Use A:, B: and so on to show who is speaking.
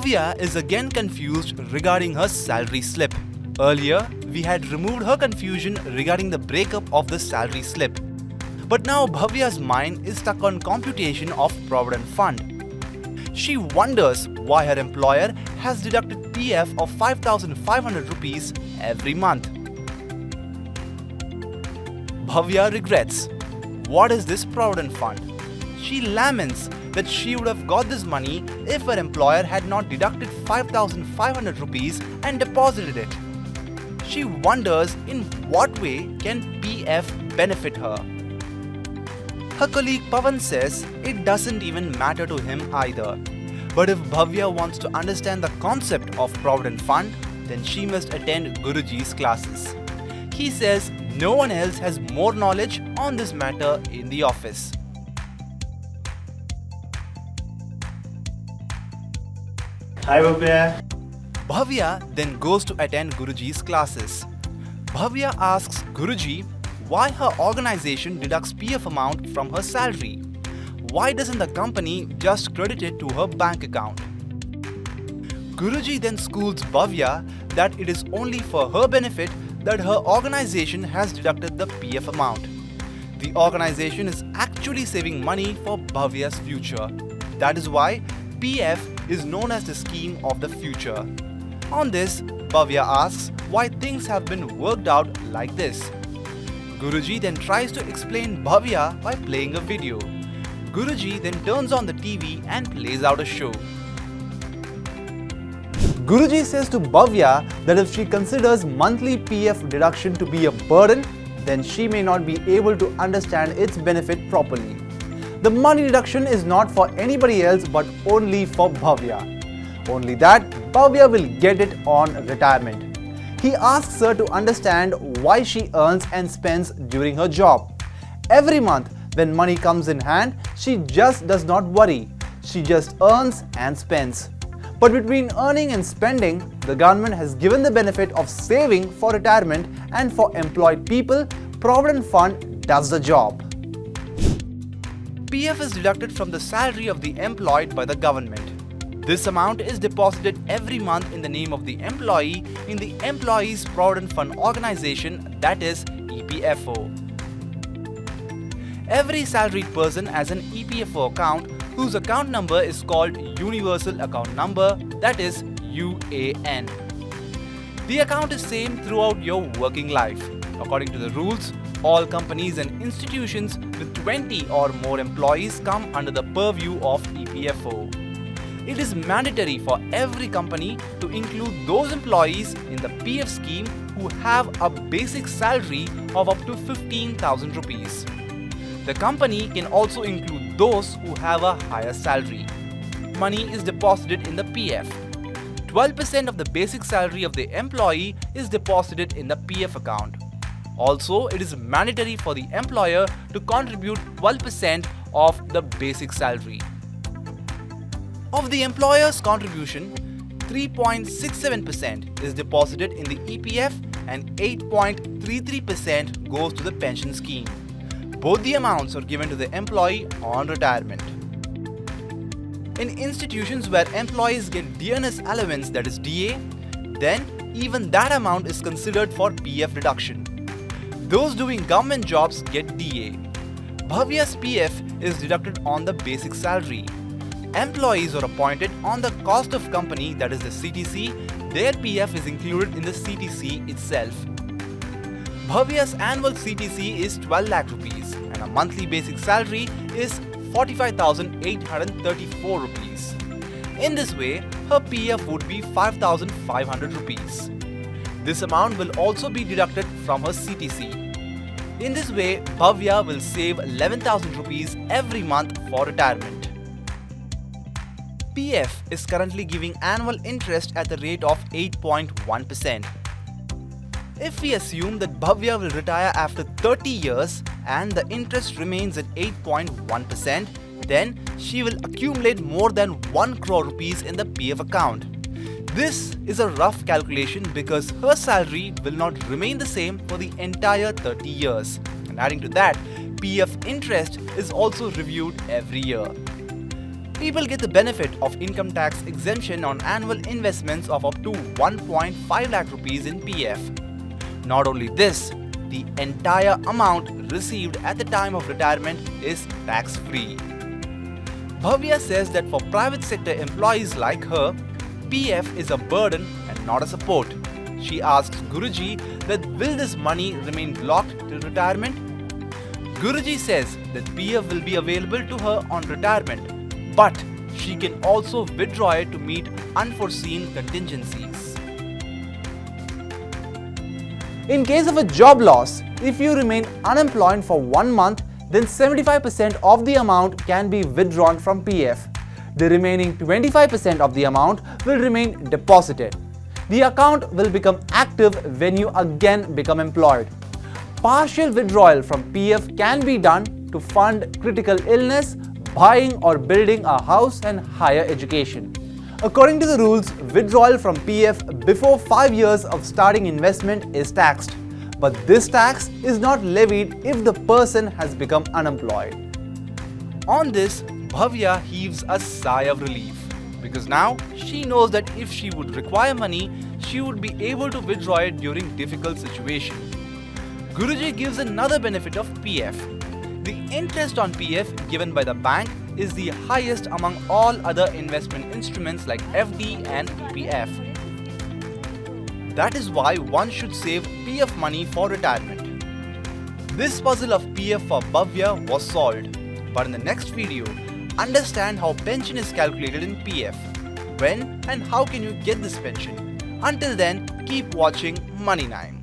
A: Bhavya is again confused regarding her salary slip. Earlier, we had removed her confusion regarding the breakup of the salary slip. But now Bhavya's mind is stuck on computation of Provident Fund. She wonders why her employer has deducted PF of 5,500 rupees every month. Bhavya regrets. What is this Provident Fund? She laments that she would have got this money if her employer had not deducted 5,500 rupees and deposited it. She wonders in what way can PF benefit her. Her colleague Pawan says it doesn't even matter to him either. But if Bhavya wants to understand the concept of Provident Fund, then she must attend Guruji's classes. He says no one else has more knowledge on this matter in the office.
B: Hi Bhavya.
A: Bhavya then goes to attend Guruji's classes. Bhavya asks Guruji why her organization deducts PF amount from her salary. Why doesn't the company just credit it to her bank account? Guruji then schools Bhavya that it is only for her benefit that her organization has deducted the PF amount. The organization is actually saving money for Bhavya's future. That is why PF is known as the scheme of the future. On this, Bhavya asks why things have been worked out like this. Guruji then tries to explain Bhavya by playing a video. Guruji then turns on the TV and plays out a show. Guruji says to Bhavya that if she considers monthly PF deduction to be a burden, then she may not be able to understand its benefit properly. The money deduction is not for anybody else but only for Bhavya. Only that Bhavya will get it on retirement. He asks her to understand why she earns and spends during her job. Every month when money comes in hand, she just does not worry. She just earns and spends. But between earning and spending, the government has given the benefit of saving for retirement, and for employed people, Provident Fund does the job. PF is deducted from the salary of the employed by the government. This amount is deposited every month in the name of the employee in the Employees Provident Fund Organization, that is EPFO. Every salaried person has an EPFO account whose account number is called Universal Account Number, that is UAN. The account is same throughout your working life. According to the rules, all companies and institutions with 20 or more employees come under the purview of EPFO. It is mandatory for every company to include those employees in the PF scheme who have a basic salary of up to 15,000 rupees. The company can also include those who have a higher salary. Money is deposited in the PF. 12% of the basic salary of the employee is deposited in the PF account. Also, it is mandatory for the employer to contribute 12% of the basic salary. Of the employer's contribution, 3.67% is deposited in the EPF and 8.33% goes to the pension scheme. Both the amounts are given to the employee on retirement. In institutions where employees get dearness allowance, that is DA, then even that amount is considered for PF deduction. Those doing government jobs get DA. Bhavya's PF is deducted on the basic salary. Employees are appointed on the cost of company, that is the CTC, their PF is included in the CTC itself. Bhavya's annual CTC is 12 lakh rupees and a monthly basic salary is 45,834 rupees. In this way, her PF would be 5,500 rupees. This amount will also be deducted from her CTC. In this way, Bhavya will save 11,000 rupees every month for retirement. PF is currently giving annual interest at the rate of 8.1%. If we assume that Bhavya will retire after 30 years and the interest remains at 8.1%, then she will accumulate more than 1 crore rupees in the PF account. This is a rough calculation because her salary will not remain the same for the entire 30 years. And adding to that, PF interest is also reviewed every year. People get the benefit of income tax exemption on annual investments of up to 1.5 lakh rupees in PF. Not only this, the entire amount received at the time of retirement is tax-free. Bhavya says that for private sector employees like her, PF is a burden and not a support. She asks Guruji that will this money remain blocked till retirement? Guruji says that PF will be available to her on retirement, but she can also withdraw it to meet unforeseen contingencies. In case of a job loss, if you remain unemployed for 1 month, then 75% of the amount can be withdrawn from PF. The remaining 25% of the amount will remain deposited. The account will become active when you again become employed. Partial withdrawal from PF can be done to fund critical illness, buying or building a house and higher education. According to the rules, withdrawal from PF before 5 years of starting investment is taxed. But this tax is not levied if the person has become unemployed. On this, Bhavya heaves a sigh of relief because now she knows that if she would require money, she would be able to withdraw it during difficult situations. Guruji gives another benefit of PF. The interest on PF given by the bank is the highest among all other investment instruments like FD and EPF. That is why one should save PF money for retirement. This puzzle of PF for Bhavya was solved. But in the next video, understand how pension is calculated in PF. When and how can you get this pension? Until then, keep watching Money9.